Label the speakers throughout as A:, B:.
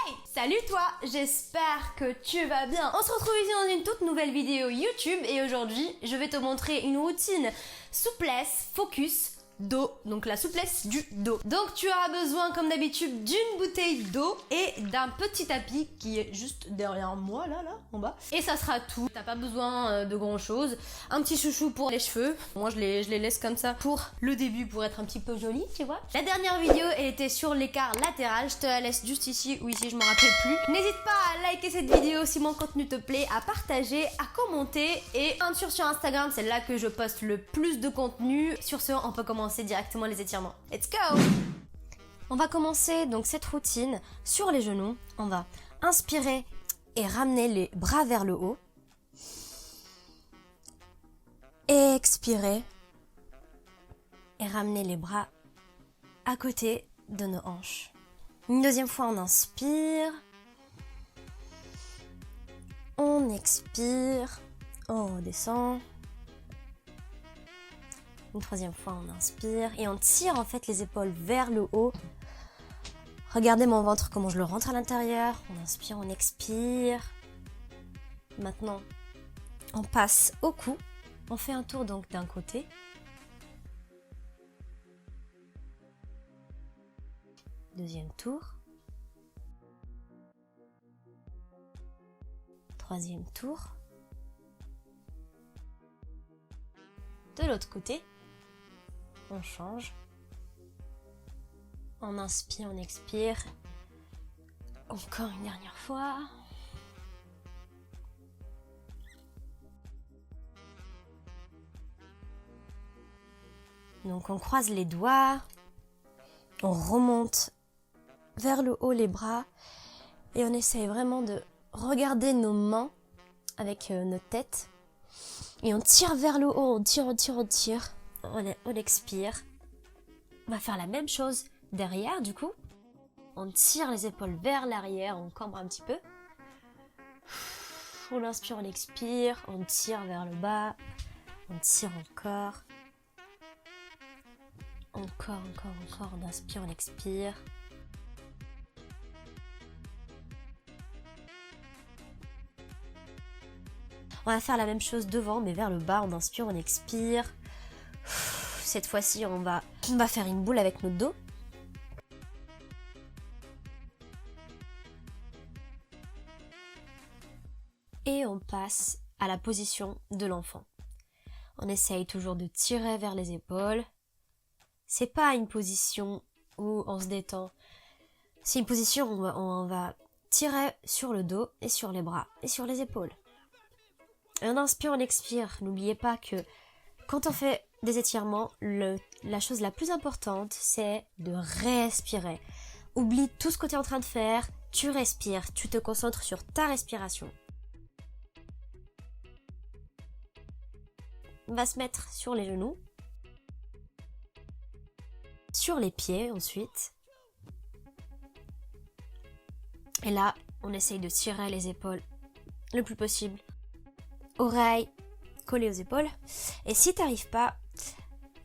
A: Hey! Salut toi! J'espère que tu vas bien. On se retrouve ici dans une toute nouvelle vidéo YouTube et aujourd'hui, je vais te montrer une routine souplesse, focus, dos. Donc la souplesse du dos. Donc tu auras besoin comme d'habitude d'une bouteille d'eau et d'un petit tapis qui est juste derrière moi là en bas. Et ça sera tout. T'as pas besoin de grand chose. Un petit chouchou pour les cheveux. Moi je les laisse comme ça pour le début pour être un petit peu jolie, tu vois. La dernière vidéo elle était sur l'écart latéral. Je te la laisse juste ici ou ici, je me rappelle plus. N'hésite pas à liker cette vidéo si mon contenu te plaît, à partager, à commenter et bien sûr sur Instagram, c'est là que je poste le plus de contenu. Sur ce, on peut commencer directement les étirements. Let's go! On va commencer donc cette routine sur les genoux. On va inspirer et ramener les bras vers le haut. Expirer et ramener les bras à côté de nos hanches. Une deuxième fois, on inspire. On expire. On redescend. Une troisième fois, on inspire et on tire en fait les épaules vers le haut. Regardez mon ventre, comment je le rentre à l'intérieur. On inspire, on expire. Maintenant, on passe au cou. On fait un tour donc d'un côté. Deuxième tour. Troisième tour. De l'autre côté. On change. On inspire, on expire. Encore une dernière fois. Donc on croise les doigts. On remonte vers le haut les bras. Et on essaye vraiment de regarder nos mains avec notre tête. Et on tire vers le haut, on tire. On expire. On va faire la même chose derrière du coup. On tire les épaules vers l'arrière, on cambre un petit peu. On inspire, on expire, on tire vers le bas. On tire encore. Encore, on inspire, on expire. On va faire la même chose devant, mais vers le bas. On inspire, on expire. Cette fois-ci, on va faire une boule avec notre dos. Et on passe à la position de l'enfant. On essaye toujours de tirer vers les épaules. C'est pas une position où on se détend. C'est une position où on va tirer sur le dos et sur les bras et sur les épaules. Et on inspire, on expire. N'oubliez pas que quand on fait des étirements, la chose la plus importante, c'est de respirer. Oublie tout ce que tu es en train de faire, tu respires, tu te concentres sur ta respiration. On va se mettre sur les genoux, sur les pieds ensuite. Et là, on essaye de tirer les épaules le plus possible. Oreilles collées aux épaules. Et si tu n'arrives pas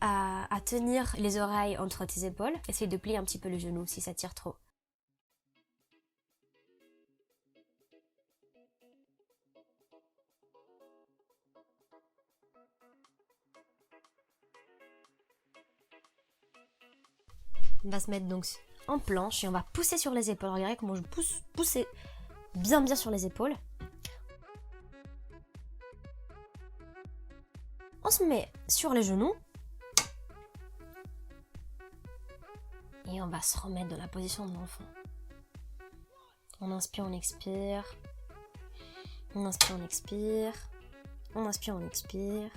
A: à tenir les oreilles entre tes épaules, essaye de plier un petit peu le genou si ça tire trop. On va se mettre donc en planche et on va pousser sur les épaules. Regardez comment je pousser bien sur les épaules. On se met sur les genoux. Et on va se remettre dans la position de l'enfant. On inspire, on expire. On inspire, on expire. On inspire, on expire.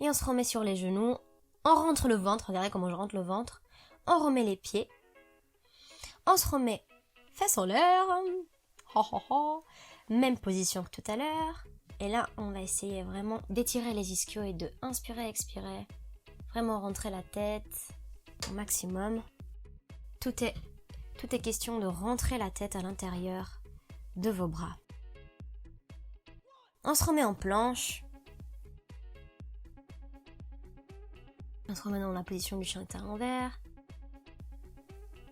A: Et on se remet sur les genoux. On rentre le ventre. Regardez comment je rentre le ventre. On remet les pieds. On se remet fesses en l'air. Même position que tout à l'heure. Et là, on va essayer vraiment d'étirer les ischios et de inspirer, expirer. Vraiment rentrer la tête au maximum. Tout est question de rentrer la tête à l'intérieur de vos bras. On se remet en planche. On se remet dans la position du chien tête à l'envers.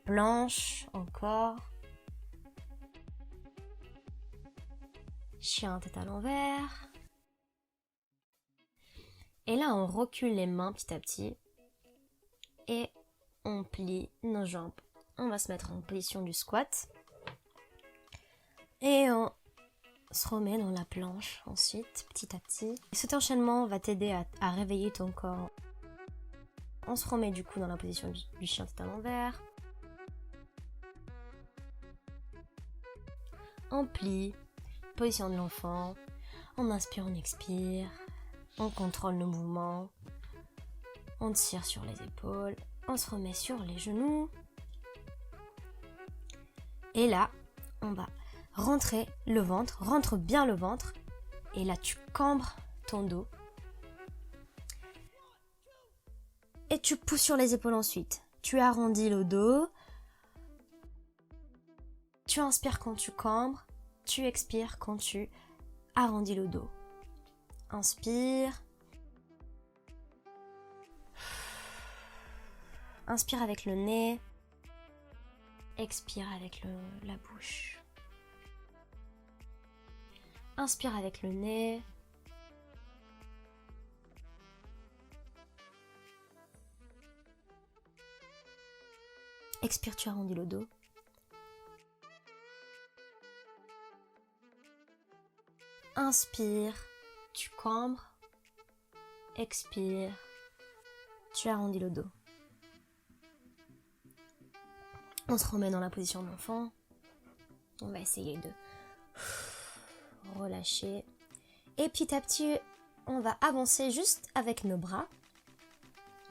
A: Planche, encore. Chien tête à l'envers. Et là, on recule les mains petit à petit. Et on plie nos jambes. On va se mettre en position du squat. Et on se remet dans la planche ensuite, petit à petit. Et cet enchaînement va t'aider à réveiller ton corps. On se remet du coup dans la position du chien tête à l'envers. On plie, position de l'enfant. On inspire, on expire. On contrôle nos mouvements. On tire sur les épaules. On se remet sur les genoux. Et là, on va rentrer le ventre. Rentre bien le ventre. Et là, tu cambres ton dos. Et tu pousses sur les épaules ensuite. Tu arrondis le dos. Tu inspires quand tu cambres. Tu expires quand tu arrondis le dos. Inspire. Inspire avec le nez. Expire avec la bouche. Inspire avec le nez. Expire, tu arrondis le dos. Inspire, tu cambres. Expire, tu arrondis le dos. On se remet dans la position de l'enfant. On va essayer de relâcher. Et petit à petit, on va avancer juste avec nos bras.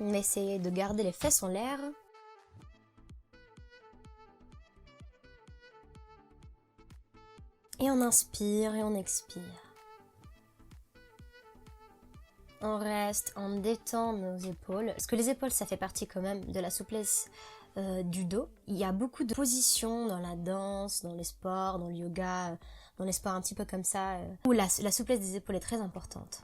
A: On va essayer de garder les fesses en l'air. Et on inspire et on expire. On reste, on détend nos épaules. Parce que les épaules, ça fait partie quand même de la souplesse du dos. Il y a beaucoup de positions dans la danse, dans les sports, dans le yoga, dans les sports un petit peu comme ça, où la souplesse des épaules est très importante.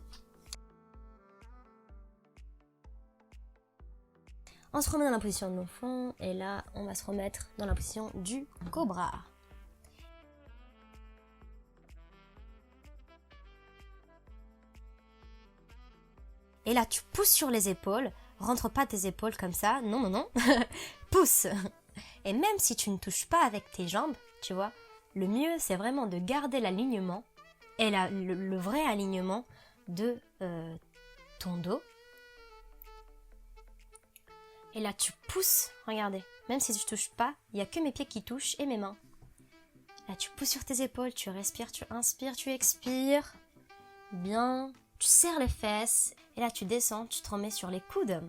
A: On se remet dans la position de l'enfant et là, on va se remettre dans la position du cobra. Et là, tu pousses sur les épaules. Rentre pas tes épaules comme ça. Non, non, non. Pousse. Et même si tu ne touches pas avec tes jambes, tu vois, le mieux, c'est vraiment de garder l'alignement et le vrai alignement de ton dos. Et là, tu pousses. Regardez. Même si tu touches pas, il n'y a que mes pieds qui touchent et mes mains. Là, tu pousses sur tes épaules. Tu respires, tu inspires, tu expires. Bien. Tu serres les fesses et là tu descends, tu te remets sur les coudes.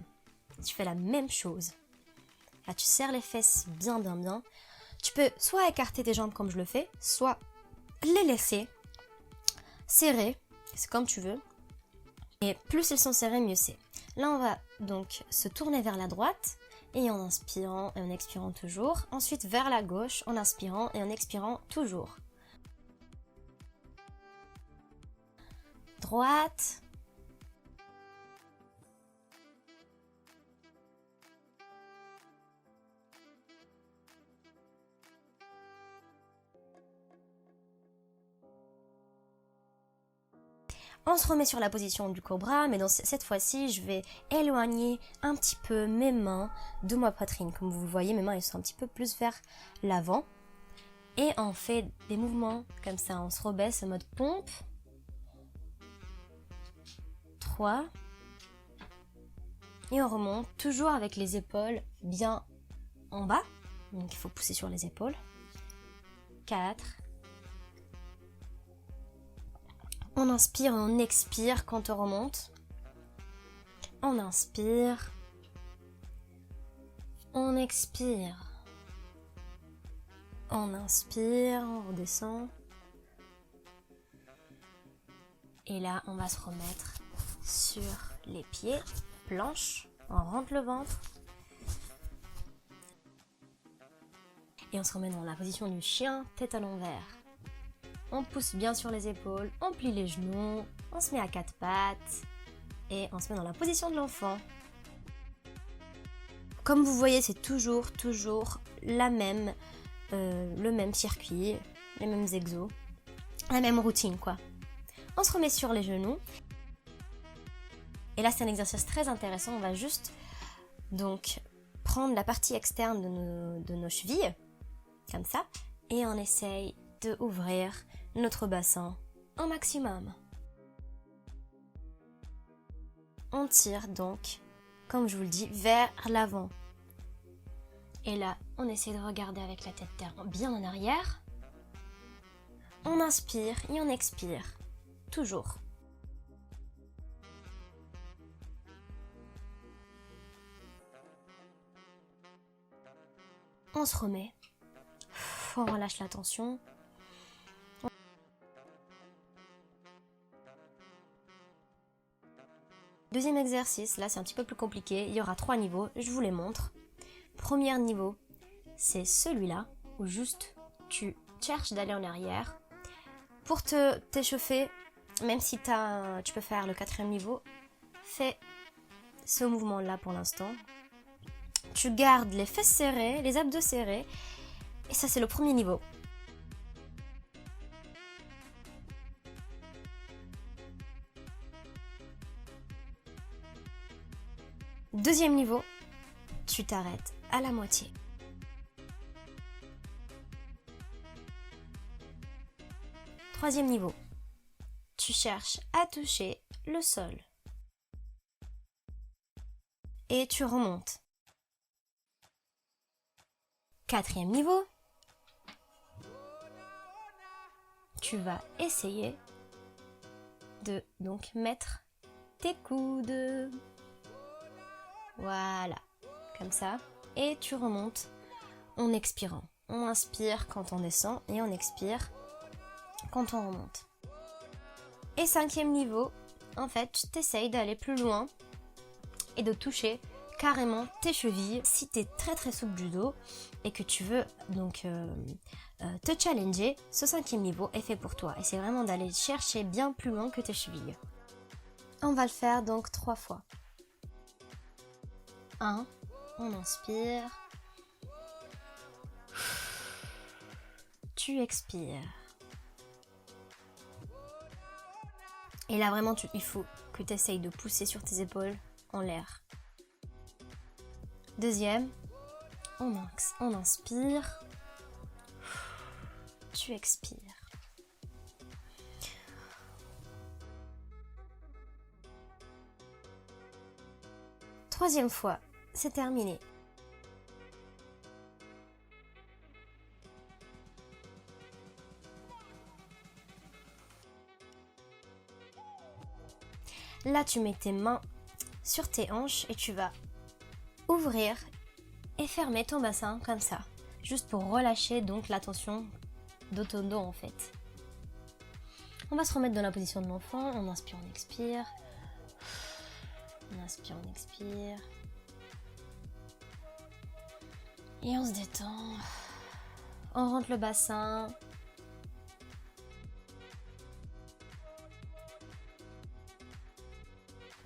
A: Tu fais la même chose. Là tu serres les fesses bien bien bien. Tu peux soit écarter tes jambes comme je le fais, soit les laisser serrer, c'est comme tu veux. Et plus elles sont serrées, mieux c'est. Là on va donc se tourner vers la droite et en inspirant et en expirant toujours. Ensuite vers la gauche en inspirant et en expirant toujours. Droite. On se remet sur la position du cobra, mais cette fois-ci, je vais éloigner un petit peu mes mains de ma poitrine. Comme vous le voyez, mes mains elles sont un petit peu plus vers l'avant. Et on fait des mouvements comme ça, on se rebaisse en mode pompe. 3. Et on remonte toujours avec les épaules bien en bas. Donc il faut pousser sur les épaules. 4. On inspire et on expire quand on remonte. On inspire. On expire. On inspire, on redescend. Et là, on va se remettre sur les pieds, planche, on rentre le ventre. Et on se remet dans la position du chien, tête à l'envers. On pousse bien sur les épaules, on plie les genoux, on se met à quatre pattes et on se met dans la position de l'enfant. Comme vous voyez, c'est toujours le même circuit, les mêmes exos, la même routine quoi. On se remet sur les genoux. Et là, c'est un exercice très intéressant. On va juste donc prendre la partie externe de nos chevilles, comme ça, et on essaye de ouvrir notre bassin au maximum. On tire donc, comme je vous le dis, vers l'avant. Et là, on essaie de regarder avec la tête bien en arrière. On inspire et on expire, toujours. On se remet, on relâche la tension. Deuxième exercice, là c'est un petit peu plus compliqué, il y aura 3 niveaux, je vous les montre. Premier niveau, c'est celui-là, où juste tu cherches d'aller en arrière. Pour t'échauffer, même si tu peux faire le 4e niveau, fais ce mouvement-là pour l'instant. Tu gardes les fesses serrées, les abdos serrés. Et ça, c'est le premier niveau. Deuxième niveau, tu t'arrêtes à la moitié. Troisième niveau, tu cherches à toucher le sol. Et tu remontes. Quatrième niveau, tu vas essayer de donc mettre tes coudes. Voilà, comme ça. Et tu remontes en expirant. On inspire quand on descend et on expire quand on remonte. Et 5e niveau, en fait, tu t'essayes d'aller plus loin et de toucher carrément tes chevilles. Si tu es très souple du dos et que tu veux donc te challenger, ce 5e niveau est fait pour toi. Et c'est vraiment d'aller chercher bien plus loin que tes chevilles. On va le faire donc 3 fois. 1, on inspire. Tu expires. Et là vraiment, il faut que tu essayes de pousser sur tes épaules en l'air. Deuxième, on inspire. Tu expires. Troisième fois, c'est terminé. Là, tu mets tes mains sur tes hanches et tu vas ouvrir et fermer ton bassin comme ça, juste pour relâcher donc la tension de ton dos en fait. On va se remettre dans la position de l'enfant, on inspire, on expire. On inspire, on expire. Et on se détend. On rentre le bassin.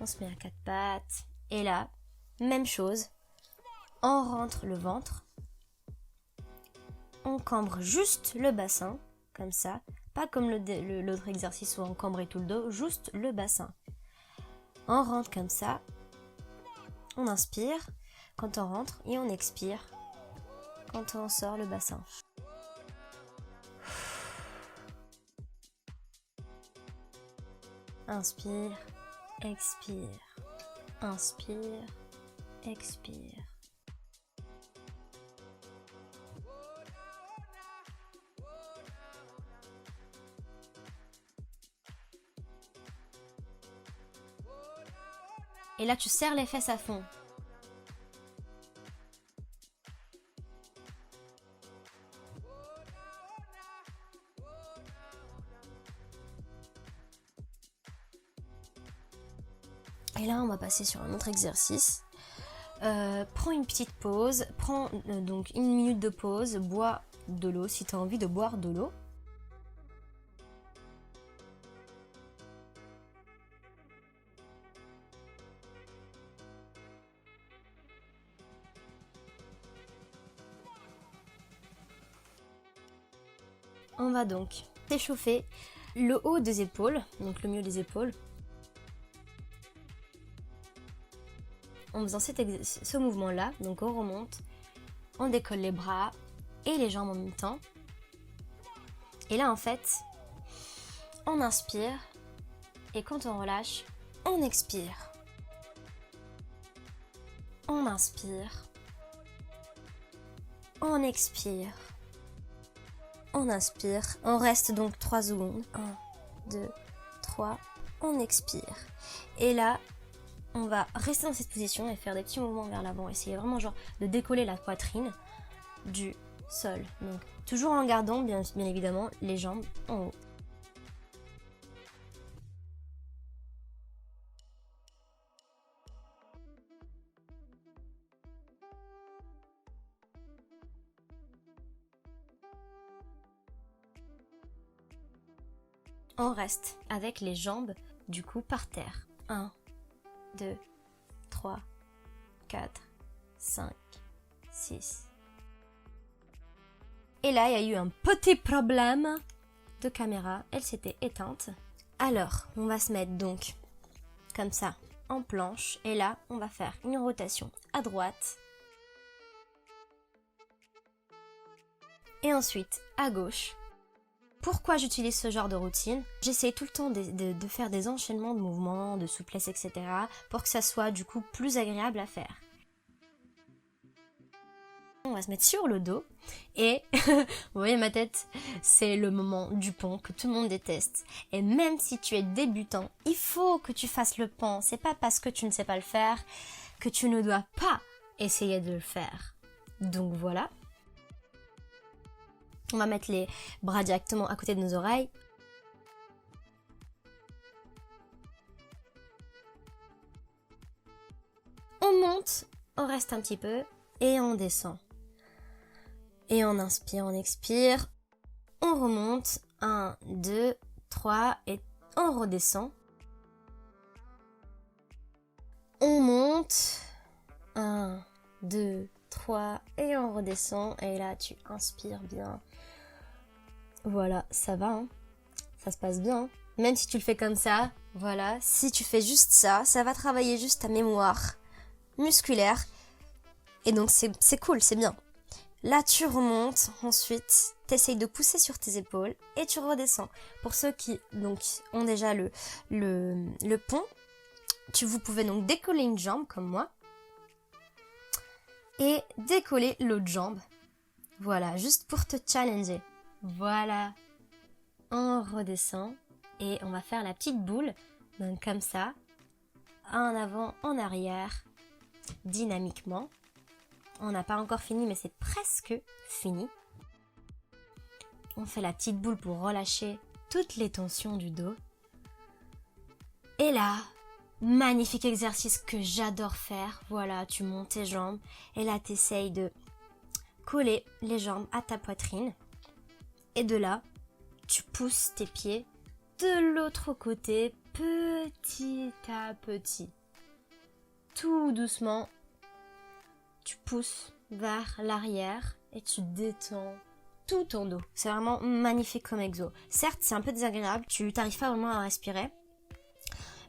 A: On se met à 4 pattes. Et là, même chose. On rentre le ventre. On cambre juste le bassin, comme ça. Pas comme l'autre exercice où on cambrait tout le dos, juste le bassin. On rentre comme ça. On inspire quand on rentre et on expire quand on sort le bassin. Inspire, expire. Inspire, expire. Et là, tu serres les fesses à fond. Et là, on va passer sur un autre exercice. Prends une petite pause. Prends donc 1 minute de pause. Bois de l'eau si tu as envie de boire de l'eau. On va donc échauffer le haut des épaules, donc le milieu des épaules, en faisant ce mouvement-là. Donc on remonte, on décolle les bras et les jambes en même temps. Et là en fait, on inspire et quand on relâche, on expire. On inspire, on expire, on inspire. On reste donc 3 secondes. 1, 2, 3, on expire. Et là, on va rester dans cette position et faire des petits mouvements vers l'avant. Essayer vraiment genre de décoller la poitrine du sol. Donc toujours en gardant bien évidemment les jambes en haut. On reste avec les jambes du coup par terre. 1, 2, 3, 4, 5, 6. Et là, il y a eu un petit problème de caméra. Elle s'était éteinte. Alors, on va se mettre donc comme ça en planche. Et là, on va faire une rotation à droite. Et ensuite à gauche. Pourquoi j'utilise ce genre de routine? J'essaie tout le temps de faire des enchaînements de mouvements, de souplesse, etc. pour que ça soit du coup plus agréable à faire. On va se mettre sur le dos et vous voyez ma tête, c'est le moment du pont que tout le monde déteste. Et même si tu es débutant, il faut que tu fasses le pont. C'est pas parce que tu ne sais pas le faire que tu ne dois pas essayer de le faire. Donc voilà. On va mettre les bras directement à côté de nos oreilles. On monte, on reste un petit peu et on descend. Et on inspire, on expire. On remonte. 1, 2, 3 et on redescend. On monte. 1, 2, 3 et on redescend. Et là, tu inspires bien. Voilà, ça va, hein. Ça se passe bien. Hein. Même si tu le fais comme ça, voilà, si tu fais juste ça, ça va travailler juste ta mémoire musculaire. Et donc c'est cool, c'est bien. Là, tu remontes, ensuite, tu essayes de pousser sur tes épaules et tu redescends. Pour ceux qui donc ont déjà le pont, vous pouvez donc décoller une jambe comme moi et décoller l'autre jambe. Voilà, juste pour te challenger. Voilà, on redescend et on va faire la petite boule, donc comme ça, en avant, en arrière, dynamiquement. On n'a pas encore fini, mais c'est presque fini. On fait la petite boule pour relâcher toutes les tensions du dos. Et là, magnifique exercice que j'adore faire. Voilà, tu montes tes jambes et là, tu essayes de coller les jambes à ta poitrine. Et de là, tu pousses tes pieds de l'autre côté, petit à petit. Tout doucement, tu pousses vers l'arrière et tu détends tout ton dos. C'est vraiment magnifique comme exo. Certes, c'est un peu désagréable, tu n'arrives pas vraiment à respirer,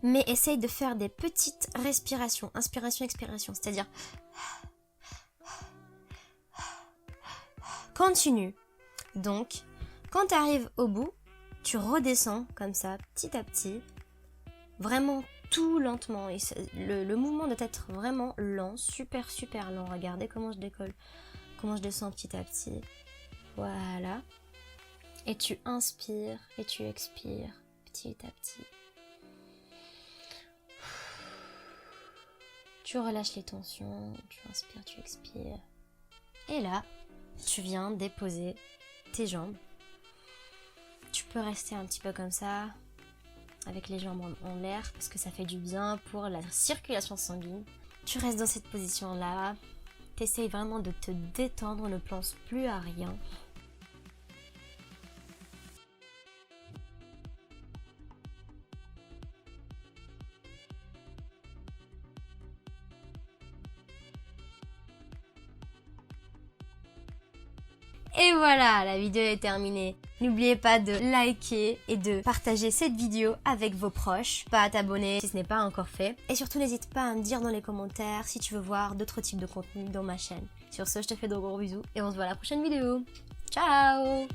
A: mais essaye de faire des petites respirations, inspiration, expiration, c'est-à-dire continue. Donc, quand tu arrives au bout, tu redescends comme ça, petit à petit, vraiment tout lentement. Et le mouvement doit être vraiment lent, super lent. Regardez comment je décolle, comment je descends petit à petit. Voilà. Et tu inspires et tu expires petit à petit. Tu relâches les tensions, tu inspires, tu expires. Et là, tu viens déposer tes jambes. Tu peux rester un petit peu comme ça, avec les jambes en l'air, parce que ça fait du bien pour la circulation sanguine. Tu restes dans cette position-là. Tu essayes vraiment de te détendre, ne pense plus à rien. Et voilà, la vidéo est terminée. N'oubliez pas de liker et de partager cette vidéo avec vos proches. Pas à t'abonner si ce n'est pas encore fait. Et surtout, n'hésite pas à me dire dans les commentaires si tu veux voir d'autres types de contenus dans ma chaîne. Sur ce, je te fais de gros bisous et on se voit à la prochaine vidéo. Ciao!